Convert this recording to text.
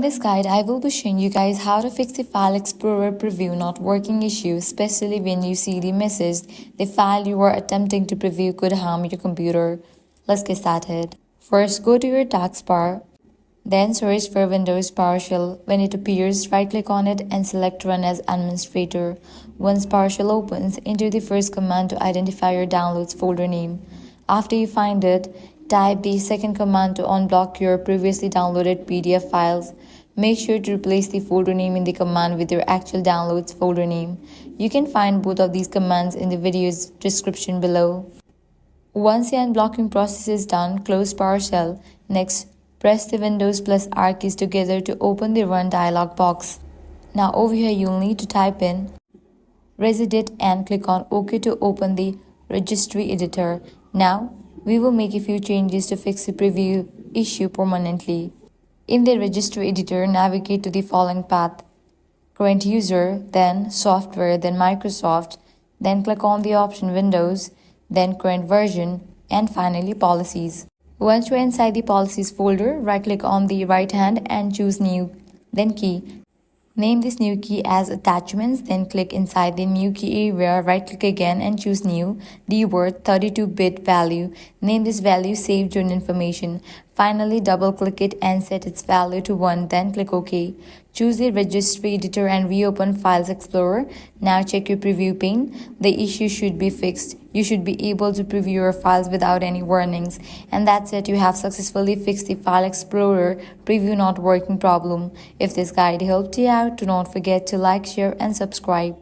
this guide, I will be showing you guys how to fix the File Explorer preview not working issue, especially when you see the message the file you are attempting to preview could harm your computer. Let's get started. First, go to your taskbar, then search for Windows PowerShell. When it appears, right-click on it and select Run as Administrator. Once PowerShell opens, enter the first command to identify your downloads folder name. After you find it, type the second command to unblock your previously downloaded PDF files. Make sure to replace the folder name in the command with your actual downloads folder name. You can find both of these commands in the video's description below. Once the unblocking process is done, close PowerShell. Next, press the Windows plus R keys together to open the Run dialog box. Now over here you'll need to type in Regedit and click on OK to open the Registry editor. Now, we will make a few changes to fix the preview issue permanently. In the Registry editor, navigate to the following path: Current User, then Software, then Microsoft, then click on the option Windows, then Current Version, and finally Policies. Once you're inside the Policies folder, right-click on the right hand and choose New, then Key. Name this new key as Attachments, then click inside the new key area, right-click again and choose New, the word 32-bit value. Name this value Save Journal Information. Finally, double-click it and set its value to 1, then click OK. Choose the Registry editor and reopen Files Explorer. Now check your preview pane. The issue should be fixed. You should be able to preview your files without any warnings. And that's it, you have successfully fixed the File Explorer preview not working problem. If this guide helped you out, do not forget to like, share and subscribe.